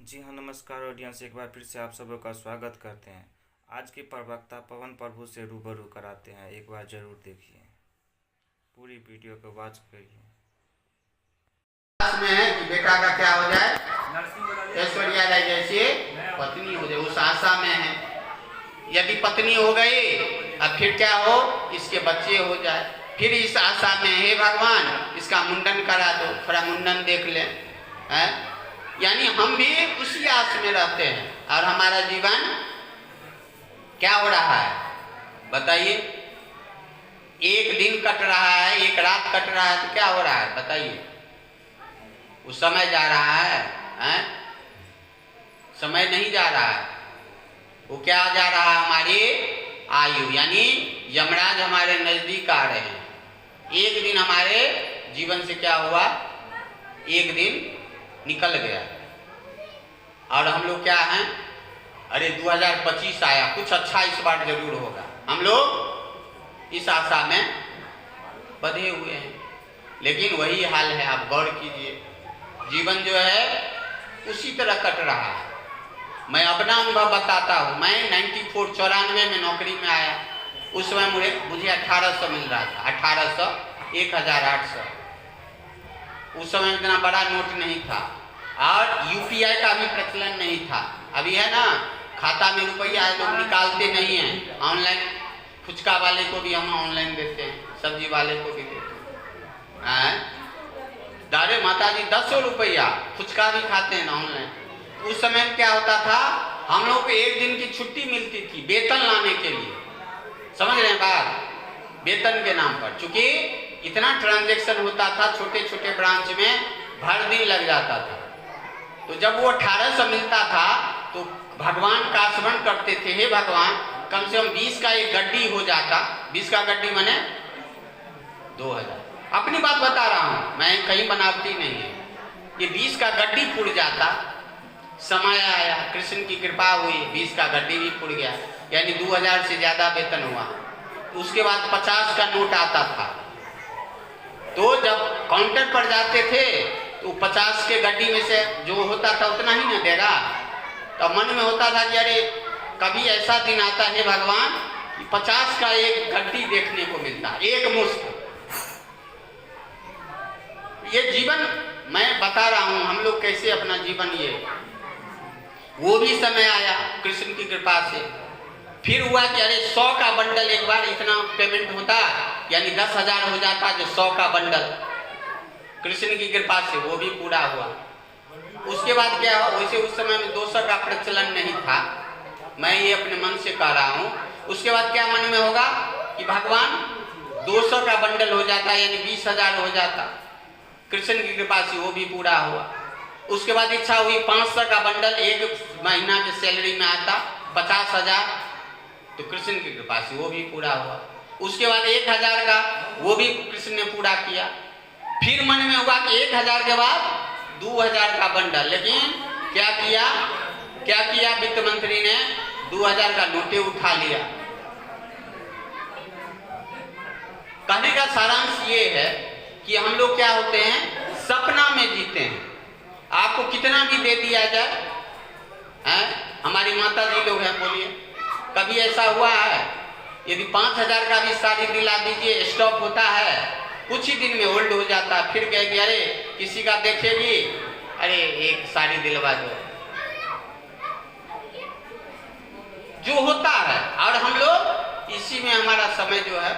जी हाँ, नमस्कार ऑडियंस। एक बार फिर से आप सबों का स्वागत करते हैं। आज के प्रवक्ता पवन प्रभु से रूबरू कराते हैं, एक बार जरूर देखिए, पूरी वीडियो को वॉच करिए। में है कि बेटा का क्या हो जाए, ऐश्वर्या राय जैसे पत्नी हो जाए, उस आशा में है। यदि पत्नी हो गई अब फिर क्या हो, इसके बच्चे हो जाए, फिर इस आशा में हे भगवान इसका मुंडन करा दो, थोड़ा मुंडन देख लें, है? यानी हम भी उसी आस में रहते हैं और हमारा जीवन क्या हो रहा है बताइए। एक दिन कट रहा है, एक रात कट रहा है, तो क्या हो रहा है बताइए। वो समय जा रहा है, हैं? समय नहीं जा रहा है, वो क्या जा रहा है, हमारी आयु, यानी यमराज हमारे नजदीक आ रहे हैं। एक दिन हमारे जीवन से क्या हुआ, एक दिन निकल गया और हम लोग क्या हैं, अरे 2025 आया, कुछ अच्छा इस बार जरूर होगा। हम लोग इस आशा में बंधे हुए हैं, लेकिन वही हाल है। आप गौर कीजिए, जीवन जो है उसी तरह कट रहा है। मैं अपना अनुभव बताता हूँ। मैं 94 में नौकरी में आया, उस समय मुझे 1800 मिल रहा था, 1800 1800। उस समय इतना बड़ा नोट नहीं था और यूपीआई का भी प्रचलन नहीं था। अभी है ना, खाता में रुपया है, लोग निकालते नहीं हैं। ऑनलाइन फुचका वाले को भी हम ऑनलाइन देते हैं, सब्जी वाले को भी देते हैं। दारे माता जी 10 रुपया फुचका भी खाते हैं ना ऑनलाइन। उस समय क्या होता था, हम लोग को एक दिन की छुट्टी मिलती थी वेतन लाने के लिए, समझ रहे हैं बात, वेतन के नाम पर। चूंकि इतना ट्रांजैक्शन होता था छोटे छोटे ब्रांच में, भर दिन लग जाता था। तो जब वो 1800 मिलता था तो भगवान का स्मरण करते थे, हे भगवान कम से कम 20 का एक गड्डी हो जाता। 20 का गड्डी माने 2000। अपनी बात बता रहा हूं मैं, कहीं बनावटी नहीं है। ये 20 का गड्डी फूट जाता। समय आया, कृष्ण की कृपा हुई, 20 का गड्डी भी फूट गया, यानी 2000 से ज्यादा वेतन हुआ। उसके बाद 50 का नोट आता था। तो जब काउंटर पर जाते थे तो 50 के गड्डी में से जो होता था उतना ही ना देगा। तो मन में होता था कि अरे कभी ऐसा दिन आता है भगवान कि 50 का एक गड्डी देखने को मिलता, एक मुश्त। ये जीवन मैं बता रहा हूं, हम लोग कैसे अपना जीवन, ये वो भी समय आया कृष्ण की कृपा से। फिर हुआ कि अरे 100 का बंडल, एक बार इतना पेमेंट होता, यानी 10,000 हो जाता जो 100 का बंडल। कृष्ण की कृपा से वो भी पूरा हुआ। उसके बाद क्या हुआ, वैसे उस समय में 200 का प्रचलन नहीं था, मैं ये अपने मन से कह रहा हूँ। उसके बाद क्या मन में होगा कि भगवान 200 का बंडल हो जाता, यानी 20,000 हो जाता। कृष्ण की कृपा से वो भी पूरा हुआ। उसके बाद इच्छा हुई 500 का बंडल एक महीना की सैलरी में आता, 50,000, तो कृष्ण की कृपा से वो भी पूरा हुआ। उसके बाद 1000 का, वो भी कृष्ण ने पूरा किया। फिर मन में हुआ कि 1000 के बाद 2000 का बंडल, लेकिन क्या किया वित्त मंत्री ने, 2000 का नोटे उठा लिया। कहने का सारांश ये है कि हम लोग क्या होते हैं, सपना में जीते हैं। आपको कितना भी दे दिया जाए, हैं? हमारी माता जी लोग हैं, बोलिए कभी ऐसा हुआ है, यदि 5000 का भी साड़ी दिला दीजिए, स्टॉप होता है, कुछ ही दिन में ओल्ड हो जाता है। फिर कहेगी अरे किसी का देखेगी, अरे एक साड़ी दिलवा दो, जो होता है। और हम लोग इसी में हमारा समय जो है,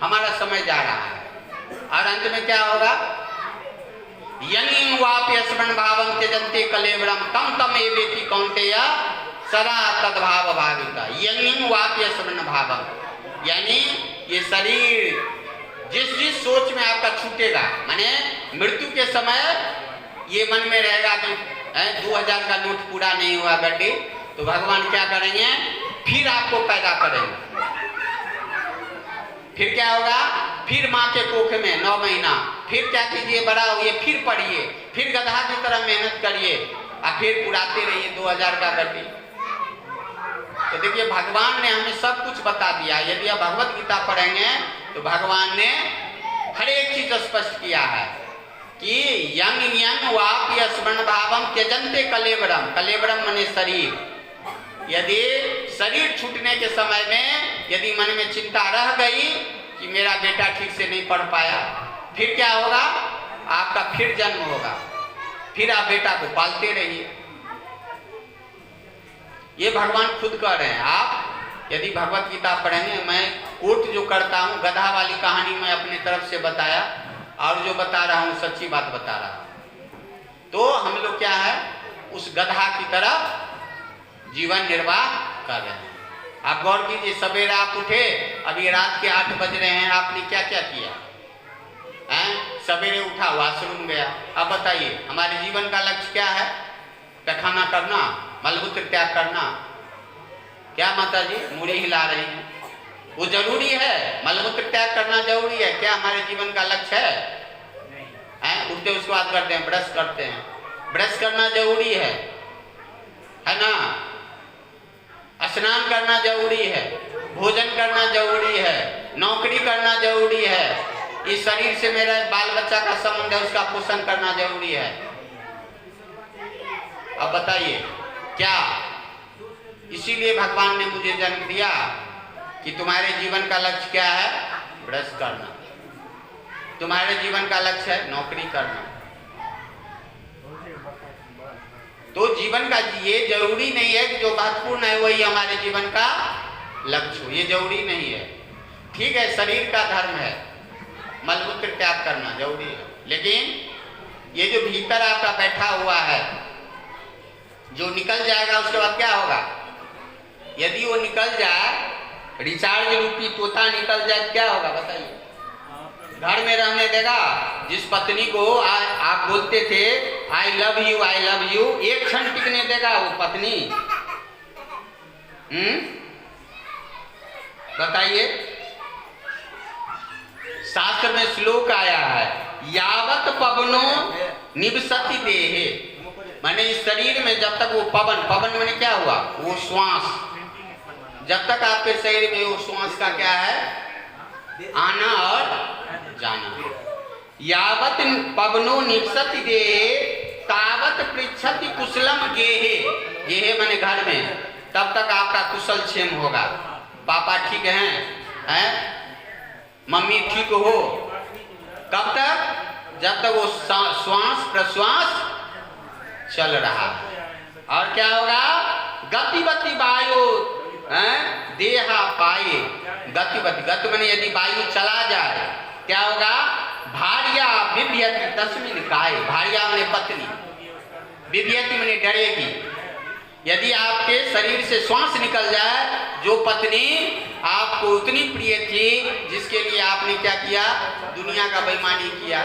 हमारा समय जा रहा है। और अंत में क्या होगा, यनि वाप्य स्मरण भावं त्यजन्ते कलेवरम तम तम एवेति कौन्तेय सदा तद्भाव भाविता। यनि वाप्य स्मरण भावं, यानी ये शरीर जिस सोच में आपका छूटेगा, माने मृत्यु के समय ये मन में रहेगा कि 2000 का नोट पूरा नहीं हुआ गड्डी, तो भगवान क्या करेंगे, फिर आपको पैदा करेंगे। फिर क्या होगा, फिर माँ के कोख में 9 महीना, फिर क्या कीजिए, बड़ा हुए, फिर पढ़िए, फिर गधा की तरह मेहनत करिए और फिर पुराते रहिए 2000 का गड्डी। तो देखिए भगवान ने हमें सब कुछ बता दिया। यदि आप भगवत गीता पढ़ेंगे तो भगवान ने हर एक चीज स्पष्ट किया है। कि यंग यंग वाप्य स्मरण भावम त्यजन्ते कलेवरम। कलेवरम माने शरीर। यदि शरीर छूटने के समय में यदि मन में चिंता रह गई कि मेरा बेटा ठीक से नहीं पढ़ पाया, फिर क्या होगा? आपका फिर जन्म होगा, फिर आप बेटा को पालते रहिए। ये भगवान खुद कह रहे हैं। आप यदि भगवत गीता पढ़ेंगे, मैं कोट जो करता हूँ, गधा वाली कहानी मैं अपने तरफ से बताया और जो बता रहा हूँ सच्ची बात बता रहा हूँ। तो हम लोग क्या है, उस गधा की तरफ जीवन निर्वाह कर रहे हैं। आप गौर कीजिए, सवेरे आप उठे, अभी रात के 8 बज रहे हैं, आपने क्या क्या किया? सवेरे उठा, वॉशरूम गया। अब बताइए हमारे जीवन का लक्ष्य क्या है? पैखाना करना, मलमूत्र त्याग करना। क्या माता जी मुड़ी हिला रही हैं? वो जरूरी है, मलमूत्र त्याग करना जरूरी है। क्या हमारे जीवन का लक्ष्य है? उठते उसके बाद करते हैं, ब्रश करते हैं। ब्रश करना जरूरी है ना? स्नान करना जरूरी है, भोजन करना जरूरी है, नौकरी करना जरूरी है। इस शरीर से मेरा बाल बच्चा का संबंध है, उसका पोषण करना जरूरी है। अब बताइए क्या? इसीलिए भगवान ने मुझे जन्म दिया कि तुम्हारे जीवन का लक्ष्य क्या है? ब्रश करना। तुम्हारे जीवन का लक्ष्य है नौकरी करना। तो जीवन का ये जरूरी नहीं है कि जो महत्वपूर्ण है वही हमारे जीवन का लक्ष्य हो, ये जरूरी नहीं है। ठीक है, शरीर का धर्म है, मलमूत्र त्याग करना जरूरी है, लेकिन ये जो भीतर आपका बैठा हुआ है, जो निकल जाएगा उसके बाद क्या होगा? यदि वो निकल जाए, रिचार्ज रूपी तोता निकल जाए, क्या होगा बताइए? घर में रहने देगा? जिस पत्नी को आप बोलते थे आई लव यू, एक क्षण टिकने देगा वो पत्नी? बताइए। शास्त्र में श्लोक आया है, यावत पवनो निवसति देहे, माने इस शरीर में जब तक वो पवन माने क्या हुआ? वो श्वास, जब तक आपके शरीर में वो श्वास का क्या है? आना और जाना। यावत पवनो निवसति देहे तावत पृच्छति कुशलम गेहे। गेहे माने घर में, तब तक आपका कुशल क्षेम होगा। पापा ठीक हैं? मम्मी ठीक हो? कब तक? जब तक वो श्वास प्रश्वास चल रहा है। और क्या होगा? गतिवति वायु देहा पाए। गति माने यदि वायु चला जाए क्या होगा? भार्या बिभ्यति तस्मिन् काये। भार्या माने पत्नी, बिभ्यति माने डरेगी। यदि आपके शरीर से श्वास निकल जाए, जो पत्नी आपको उतनी प्रिय थी, जिसके लिए आपने क्या किया? दुनिया का बेईमानी किया,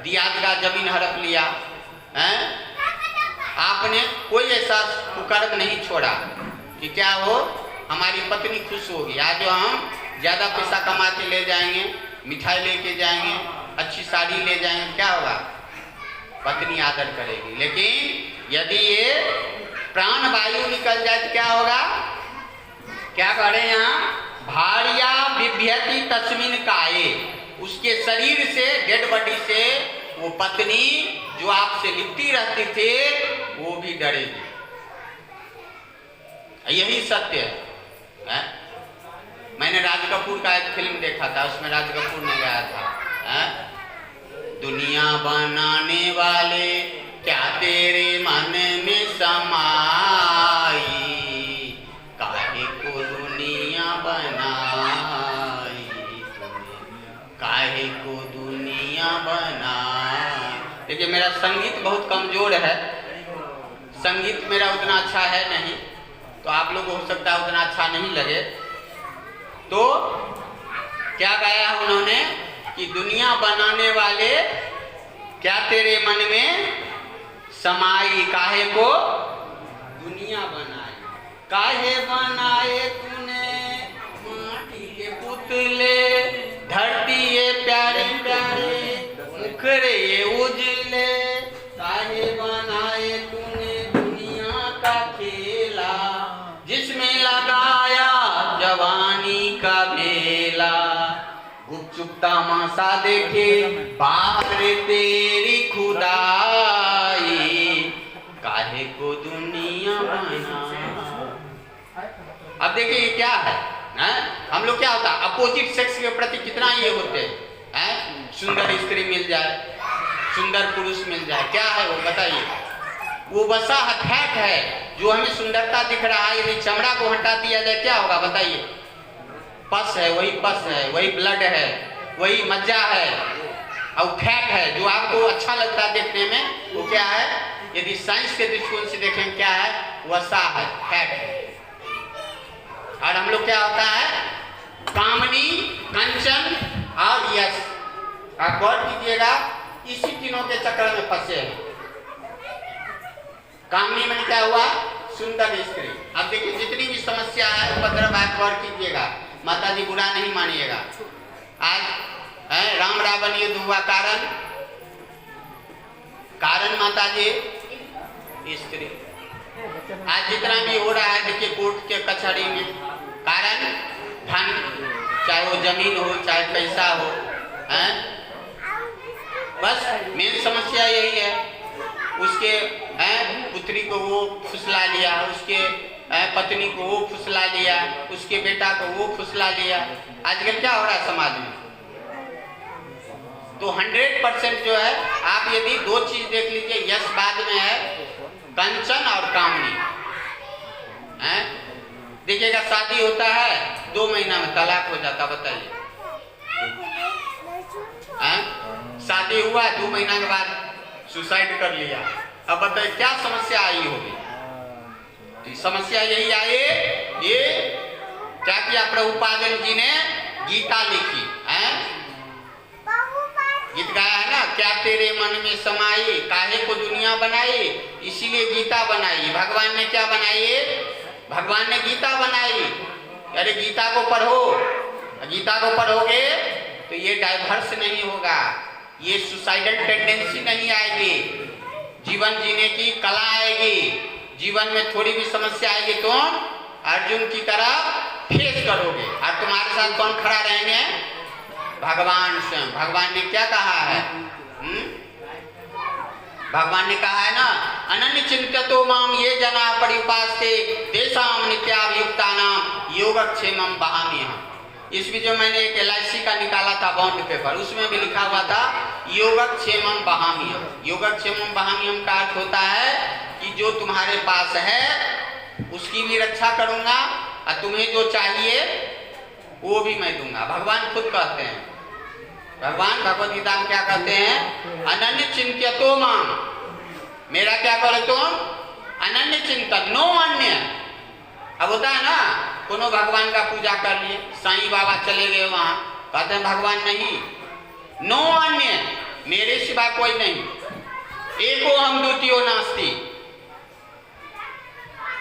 दियाद का जमीन हड़प लिया, आपने कोई ऐसा कुकर्म नहीं छोड़ा कि क्या हो हमारी पत्नी खुश होगी। आज जो हम ज्यादा पैसा कमा के ले जाएंगे, मिठाई लेके जाएंगे, अच्छी साड़ी ले जाएंगे, क्या होगा? पत्नी आदर करेगी। लेकिन यदि ये प्राण वायु निकल जाए तो क्या होगा? क्या कह रहे हैं यहाँ? भार्या बिभ्यति तस्मिन् काये। उसके शरीर से, डेड बॉडी से वो पत्नी जो आपसे लिपटी रहती थी वो भी डरेगी। यही सत्य है। मैंने राज कपूर का एक फिल्म देखा था, उसमें राज कपूर ने गाया था, दुनिया बनाने वाले क्या तेरे मन में समाई, काहे को दुनिया बनाई तूने, काहे को दुनिया बनाई। देखिए मेरा संगीत बहुत कमजोर है, संगीत मेरा उतना अच्छा है नहीं, तो आप लोग हो सकता है उतना अच्छा नहीं लगे। तो क्या गाया उन्होंने कि दुनिया बनाने वाले क्या तेरे मन में समाई, काहे को दुनिया बनाई, काहे बनाए तूने माटी के पुतले, धरती ये प्यारे प्यारे, मुखरे ये उजले, काहे बनाए तूने दुनिया का खेला, जिसमें लगाया जवानी का मेला, गुपचुप तमाशा देखे बाहर तेरी खुदाई, काहे को दुनिया बना। अब देखिए ये क्या है, हम लोग क्या होता है अपोजिट सेक्स के प्रति कितना ये होते हैं, सुंदर स्त्री मिल जाए, सुंदर पुरुष मिल जाए, क्या है वो बताइए। वो वसा फैट है जो हमें सुंदरता दिख रहा है, यदि चमड़ा को हटा दिया जाए क्या होगा बताइए। पस है, वही पस है, वही ब्लड है, वही मज्जा है, और फैट है जो आपको अच्छा लगता है देखने में, वो क्या है, यदि साइंस के दृष्टिकोण से देखें क्या है, वसा है, फैट है। और हम लोग क्या होता है कामनी, कंचन और यश। आप गौर कीजिएगा इसी तीनों के चक्कर में फंसे हैं। कामनी में क्या हुआ, सुंदर स्त्री। अब देखिए जितनी भी समस्या है उपद्रव है, गौर कीजिएगा, माता जी बुरा नहीं मानिएगा। आज राम रावण युद्ध हुआ, कारण माता जी स्त्री। आज जितना भी हो रहा है देखिए कोर्ट के कचहरी में, कारण धन, चाहे वो जमीन हो चाहे पैसा हो, बस मेन समस्या यही है। उसके पुत्री को वो फुसला लिया, उसके पत्नी को वो फुसला लिया, उसके बेटा को वो फुसला लिया। आजकल क्या हो रहा है समाज में, तो 100% जो है, आप यदि दो चीज देख लीजिए, यश बाद में है, कंचन और कामनी। देखिएगा शादी होता है 2 महीना में तलाक हो जाता, बताइए। शादी हुआ 2 महीना के बाद सुसाइड कर लिया। अब बताइए क्या समस्या आई होगी। तो समस्या यही आई, ये क्या किया प्रभुपाद जी ने, गीता लिखी, गीत गाया है ना, क्या तेरे मन में समाई, काहे को दुनिया बनाई, इसीलिए गीता बनाई। भगवान ने क्या बनाई, भगवान ने गीता बनाई। अरे गीता को पढ़ो, गीता को पढ़ोगे तो ये डाइवर्स नहीं होगा, ये सुसाइडल टेंडेंसी नहीं आएगी, जीवन जीने की कला आएगी, जीवन में थोड़ी भी समस्या आएगी तो अर्जुन की तरह फेस करोगे। और तुम्हारे साथ कौन खड़ा रहेंगे, भगवान स्वयं। भगवान ने क्या कहा है, भगवान ने कहा है ना, अनन्य चिंततो माम ये जना परिउपास्ते तेषां नित्याभियुक्तानां योगक्षेमं वहाम्यहम्। इस बीच में मैंने एक LIC का निकाला था बॉन्ड पेपर, उसमें भी लिखा हुआ था योगक्षेमं वहाम्यहम्। योगक्षेमं वहाम्यहम् का अर्थ होता है कि जो तुम्हारे पास है उसकी भी रक्षा करूंगा, और तुम्हें जो चाहिए वो भी मैं दूंगा। भगवान खुद कहते हैं, भगवान भगवद गीता में क्या कहते हैं, अनन्य चिंत्यतो माम, मेरा क्या करो तुम, अनन्य चिंतन, नो अन्य। अब होता है ना, कोनो भगवान का पूजा कर लिए, साईं बाबा चले गए वहां, कहते हैं भगवान नहीं, नो अन्य, मेरे सिवा कोई नहीं, एको हम द्वितीयो नास्ति।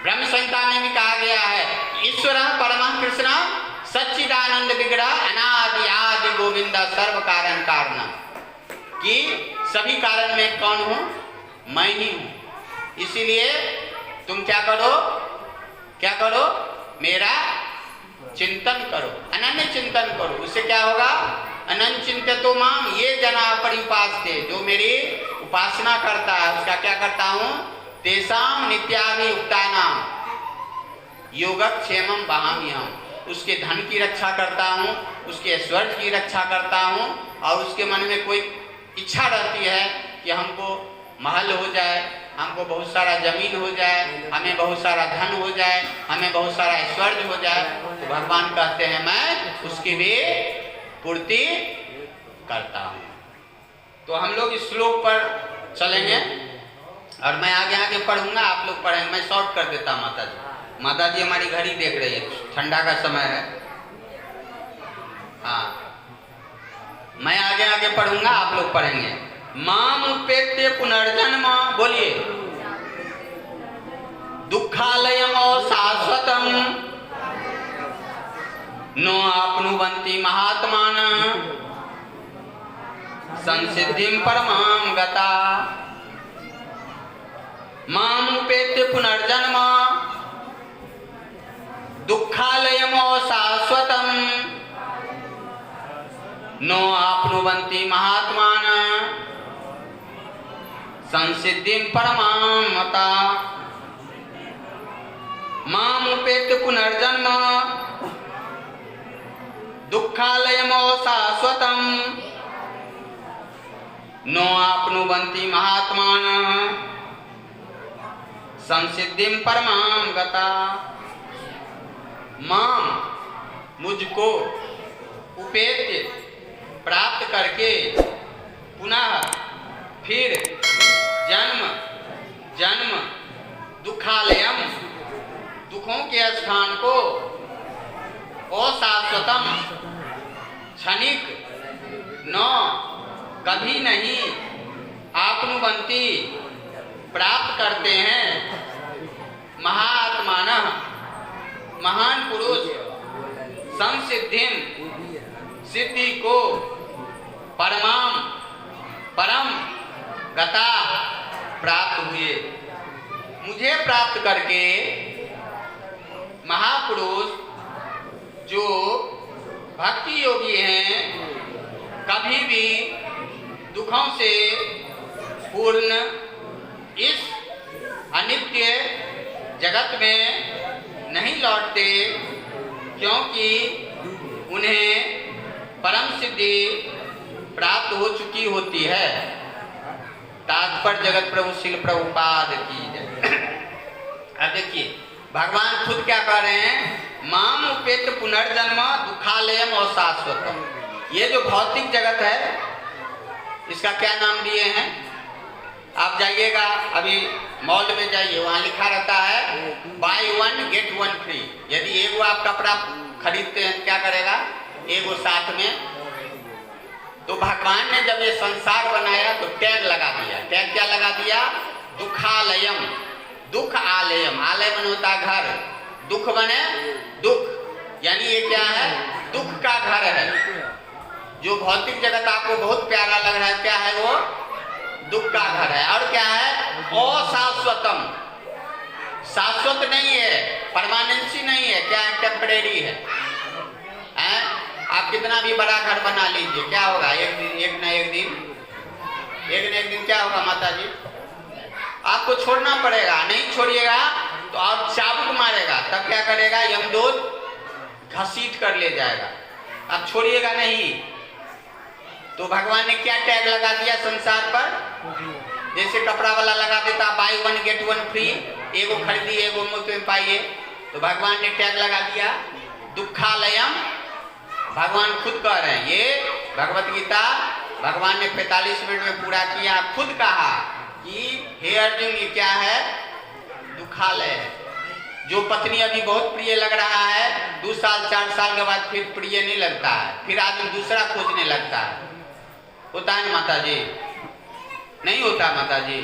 ब्रह्म संहिता में भी कहा गया है, ईश्वर परम कृष्ण सच्चिदानंद विग्रह अनादि आदि गोविंदा सर्व कारण कारण, कि सभी कारण में कौन हूं, मैं ही हूं। इसीलिए तुम क्या करो, क्या करो, मेरा चिंतन करो, अनन्य चिंतन करो। उससे क्या होगा, अनन्य चिंततो माम ये जना परिउपास्ते, जो मेरी उपासना करता है उसका क्या करता हूं, तेषां नित्याभियुक्तानां योगक्षेमं वहाम्यहम्। उसके धन की रक्षा करता हूँ, उसके ऐश्वर्य की रक्षा करता हूँ, और उसके मन में कोई इच्छा रहती है कि हमको महल हो जाए, हमको बहुत सारा जमीन हो जाए, हमें बहुत सारा धन हो जाए, हमें बहुत सारा ऐश्वर्य हो जाए, तो भगवान कहते हैं मैं उसकी भी पूर्ति करता हूँ। तो हम लोग इस श्लोक पर चलेंगे और मैं आगे आगे पढ़ूंगा, आप लोग पढ़ेंगे, मैं शॉर्ट कर देता हूँ। माता जी, माता जी हमारी घड़ी देख रही है, ठंडा का समय है। हाँ, मैं आगे आगे पढ़ूंगा, आप लोग पढ़ेंगे। माम उपेत्य पुनर्जन्म, बोलिए, दुखालयम शाश्वतम नो आपनुवन्ति महात्मान संसिद्धिं परमां गता। माम उपेत्य पुनर्जन्म दुखालयम शाश्वतम नो आपनुवन्ति महात्मान संसिद्धिं परमां मता मामुपेत्य पुनर्जन्म दुःखालयमो शाश्वतम् नो आपनुवन्ति महात्मान संसिद्धिं परमां गता। माम मुझको उपेत्य प्राप्त करके पुनः फिर जन्म जन्म दुखालयम दुखों के स्थान को अशाश्वतम क्षणिक न कभी नहीं आपनुवन्ति प्राप्त करते हैं महात्मानः महान पुरुष संसिद्धिम सिद्धि को परमाम परम गता प्राप्त हुए। मुझे प्राप्त करके महापुरुष जो भक्ति योगी हैं कभी भी दुखों से पूर्ण इस अनित्य जगत में नहीं लौटते, क्योंकि उन्हें परम सिद्धि प्राप्त हो चुकी होती है। तात्पर्य जगत प्रभु श्रील प्रभुपाद की जय। अब देखिए भगवान खुद क्या कह रहे हैं, माम उपेत्य पुनर्जन्म दुखालयम और शाश्वतम। ये जो भौतिक जगत है इसका क्या नाम दिए हैं? आप जाइएगा अभी मॉल में जाइए, वहाँ लिखा रहता है बाय 1 गेट 1 फ्री। यदि एगो आप कपड़ा खरीदते हैं क्या करेगा, एगो साथ में। तो भगवान ने जब ये संसार बनाया तो टैग लगा दिया। टैग क्या लगा दिया? दुखालयम, दुख आलयम। आलय बने होता घर, दुख बने दुख, यानी ये क्या है? दुख का घर है। जो भौतिक जगत आपको बहुत प्यारा लग रहा है क्या है वो? दुख का घर है। और क्या है? अशाश्वतम, शाश्वत नहीं है, परमानेंसी नहीं है, क्या है? टेम्परेरी है। आप कितना भी बड़ा घर बना लीजिए, क्या होगा? एक न एक दिन क्या होगा माता जी? आपको छोड़ना पड़ेगा। नहीं छोड़िएगा तो आप चाबुक मारेगा, तब क्या करेगा? यमदूत घसीट कर ले जाएगा। आप छोड़िएगा नहीं। तो भगवान ने क्या टैग लगा दिया संसार पर? जैसे कपड़ा वाला लगा देता बाय 1 गेट 1 फ्री, एगो खरीदिए एगो मुफ्त में पाइए। तो भगवान ने टैग लगा दिया दुखालयम। भगवान खुद कह रहे हैं, ये भगवत गीता भगवान ने 45 मिनट में पूरा किया। खुद कहा कि हे अर्जुन ये क्या है? दुखालय है। जो पत्नी अभी बहुत प्रिय लग रहा है 2 साल 4 साल के बाद फिर प्रिय नहीं लगता है, फिर आदमी दूसरा खोजने लगता है। होता है ना माता जी? नहीं होता माता जी।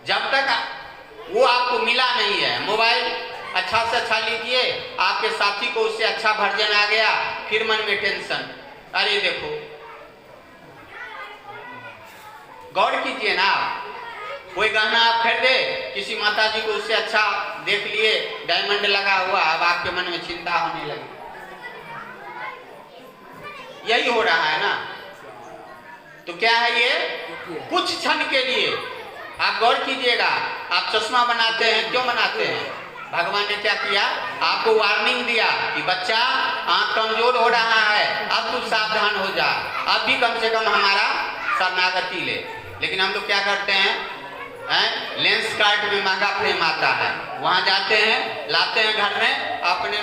जब तक वो आपको मिला नहीं है, मोबाइल अच्छा से अच्छा लीजिए, आपके साथी को उससे अच्छा वर्जन आ गया, फिर मन में टेंशन। अरे देखो, गौर कीजिए ना, कोई गहना आप खरीदे, किसी माता जी को उससे अच्छा देख लिए, डायमंड लगा हुआ, अब आपके मन में चिंता होने लगी। यही हो रहा है ना। तो क्या है ये? कुछ क्षण के लिए आप गौर कीजिएगा। आप चश्मा बनाते हैं, क्यों बनाते हैं? भगवान ने क्या किया? आपको वार्निंग दिया कि बच्चा आंख कमजोर हो रहा है, अब तू सावधान हो जा, अब भी कम से कम हमारा शरणागति ले। लेकिन हम लोग क्या करते हैं? लेंस कार्ट में महंगा फ्रेम आता है, वहां जाते हैं, लाते हैं घर में, अपने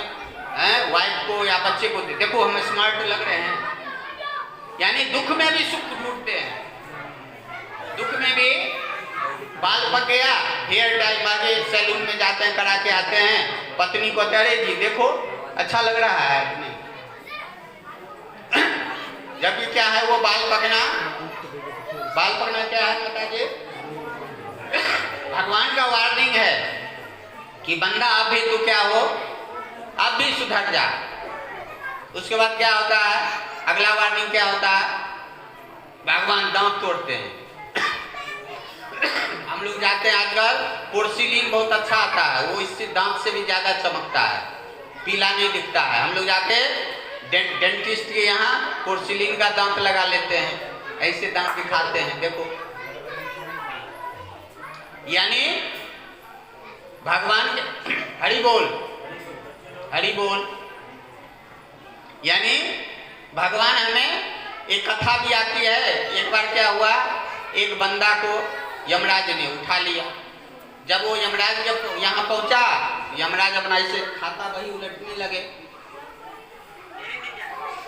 वाइफ को या बच्चे को देखो हम स्मार्ट लग रहे हैं। यानी दुख में भी सुख ढूंढते हैं। दुख में भी बाल पक गया, हेयर डाई मांगे, सैलून में जाते हैं, करा के आते हैं, पत्नी को अरे जी देखो अच्छा लग रहा है नहीं। जब भी क्या है वो बाल पकना क्या है माता जी? भगवान का वार्निंग है कि बंदा अब भी तू क्या हो, अब भी सुधर जा। उसके बाद क्या होता है? अगला वार्निंग क्या होता है? भगवान दांत तोड़ते हैं। हम लोग जाते हैं आजकल, पोर्सिलीन बहुत अच्छा आता है, वो इससे दांत से भी ज्यादा चमकता है, पीला नहीं दिखता है। हम लोग जाके डेंटिस्ट के यहाँ पोर्सिलिन का दांत लगा लेते हैं, ऐसे दांत दिखाते हैं। देखो, यानी भगवान के हरि बोल, हरि बोल, यानी भगवान हमें एक कथा भी आती है। एक बार क्या हुआ, एक बंदा को यमराज ने उठा लिया। जब वो यमराज जब यहाँ पहुंचा, यमराज अपना ऐसे खाता वही उलटने लगे,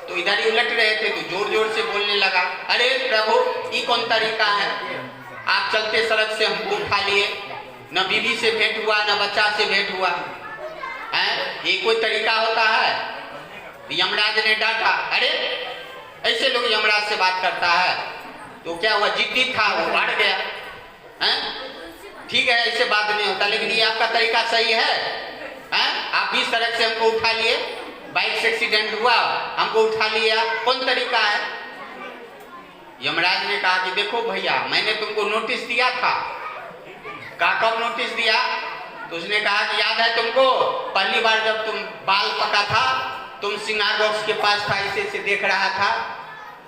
तो इधर ही उलट रहे थे, तो जोर जोर से बोलने लगा, अरे प्रभु, ये कौन तरीका है? आप चलते सड़क से हमको उठा लिए, न बीवी से भेंट हुआ, न बच्चा से भेंट हुआ है, ये कोई तरीका होता है? यमराज ने डांटा, अरे ऐसे लोग यमराज से बात करता है? तो क्या हुआ, जिद्दी था, वो अड़ गया। ठीक है, ऐसे बात नहीं होता, लेकिन ये आपका तरीका सही है? आप 20 सड़क से हमको उठा लिए, बाइक से एक्सीडेंट हुआ, हमको उठा लिया, कौन तरीका है? यमराज ने कहा कि देखो भैया, मैंने तुमको नोटिस दिया था। कहा कब नोटिस दिया? तो उसने कहा कि याद है तुमको, पहली बार जब तुम बाल पका था, तुम सिंगार बॉक्स के पास था, ऐसे देख रहा था,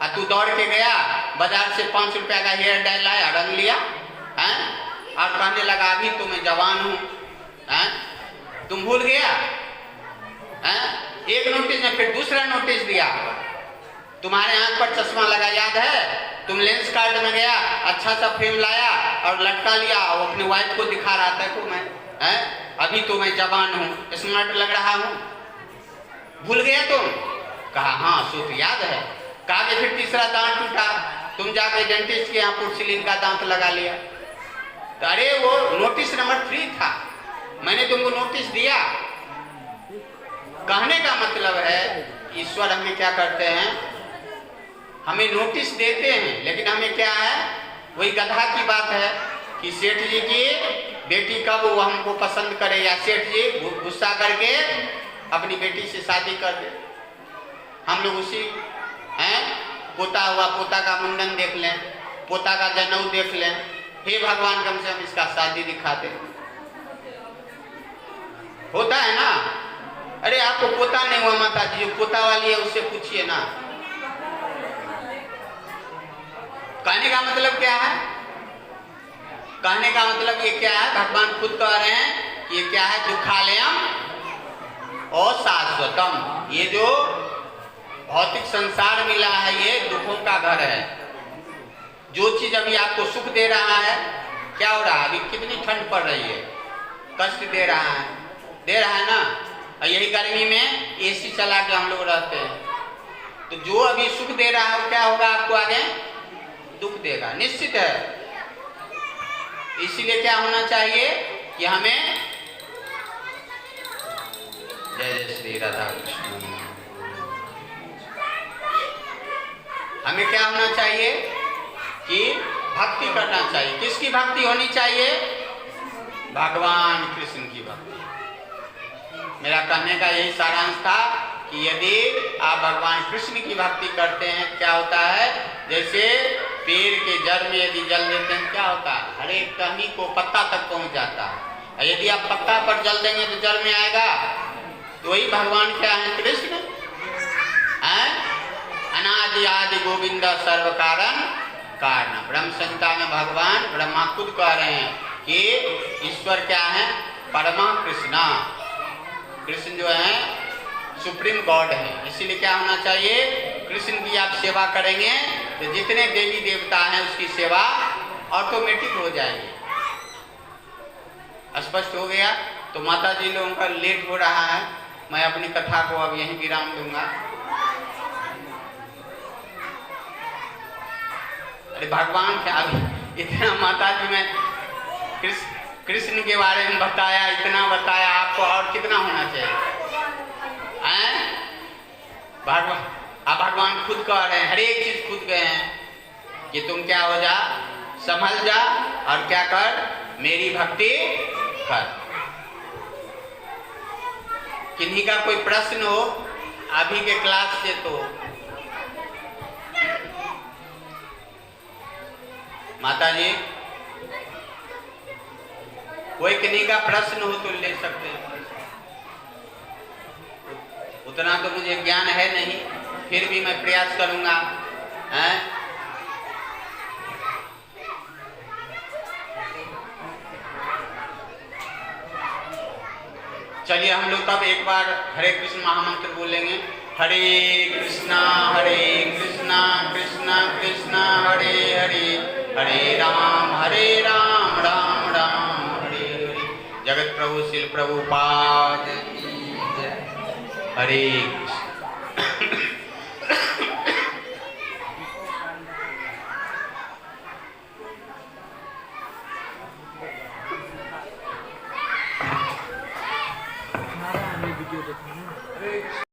और तू दौड़ के गया, बाजार से 5 रुपया का हेयर डाई लाया, रंग लिया, और कहने लगा अभी तो मैं जवान हूँ, तुम भूल गया? एक नोटिस में फिर दूसरा नोटिस दिया, तुम्हारे आंख पर चश्मा लगा, याद है? तुम लेंस कार्ड में गया, अच्छा सा फ्रेम लाया और लटका लिया, और अपनी वाइफ को दिखा रहा था को मैं अभी तो मैं जवान हूँ, स्मार्ट लग रहा हूँ, भूल गया तुम? कहा हाँ, सो तो याद है। कहा कि फिर तीसरा दांत टूटा, तुम जाके डेंटिस्ट के यहाँ पोर्सिलिन का दांत लगा लिया। तो अरे वो नोटिस नंबर 3 था, मैंने तुमको नोटिस दिया। कहने का मतलब है ईश्वर हमें क्या करते हैं, हमें नोटिस देते हैं, लेकिन हमें क्या है, वही गधा की बात है कि सेठ जी की बेटी कब वो हमको पसंद करे, या सेठ जी गुस्सा करके अपनी बेटी से शादी कर दे। हम लोग उसी पोता हुआ, पोता का मुंडन देख लें, पोता का जनेऊ देख लें, हे भगवान कम से हम इसका शादी दिखा दे। होता है ना? अरे आपको पोता नहीं हुआ माता जी, जो पोता वाली है उससे पूछिए ना। कहने का मतलब क्या है? कहने का मतलब ये क्या है, भगवान खुद कह रहे हैं कि ये क्या है, दुखालयम और शाश्वतम। ये जो भौतिक संसार मिला है, ये दुखों का घर है। जो चीज अभी आपको सुख दे रहा है, क्या हो रहा है, अभी कितनी ठंड पड़ रही है, कष्ट दे रहा है ना। और यही गर्मी में एसी चला के हम लोग रहते हैं। तो जो अभी सुख दे रहा है, क्या होगा, आपको आगे दुख देगा, निश्चित है। इसीलिए क्या होना चाहिए कि हमें, जय जय श्री राधा कृष्ण, हमें क्या होना चाहिए कि भक्ति करना चाहिए। किसकी भक्ति होनी चाहिए? भगवान कृष्ण की भक्ति। मेरा कहने का यही सारांश था कि यदि आप भगवान कृष्ण की भक्ति करते हैं, क्या होता है, जैसे पेड़ के जड़ में यदि जल देते हैं, क्या होता है, हर एक टहनी को पत्ता तक पहुंच जाता है। और यदि आप पत्ता पर जल देंगे तो जड़ में आएगा। तो वही भगवान क्या है, कृष्ण है, अनादि आदि गोविंद सर्व कारण कारण। ब्रह्म संहिता में भगवान ब्रह्मा खुद कह रहे हैं कि ईश्वर क्या है, परमा कृष्णा। कृष्ण जो है सुप्रीम गॉड है। इसीलिए क्या होना चाहिए, कृष्ण की आप सेवा करेंगे तो जितने देवी देवता हैं उसकी सेवा ऑटोमेटिक हो जाएगी। स्पष्ट हो गया? तो माता जी लोगों का लेट हो रहा है, मैं अपनी कथा को अब यहीं विराम दूंगा। अरे भगवान क्या, इतना माता जी में कृष्ण के बारे में बताया, इतना बताया, आपको और कितना होना चाहिए? भगवान खुद कह रहे हैं, हर एक चीज खुद गए हैं कि तुम क्या हो जा, संभल जा और क्या कर, मेरी भक्ति कर। किन्हीं का कोई प्रश्न हो अभी के क्लास से तो माता जी, कोई किन्हीं का प्रश्न हो तो ले सकते हैं, उतना तो मुझे ज्ञान है नहीं, फिर भी मैं प्रयास करूंगा। हैं? चलिए हम लोग तब एक बार हरे कृष्ण महामंत्र बोलेंगे। हरे कृष्णा कृष्णा कृष्णा हरे हरे, हरे राम राम राम हरे हरे। जगत प्रभु शिल प्रभुपाद की जय। हरे कृष्ण।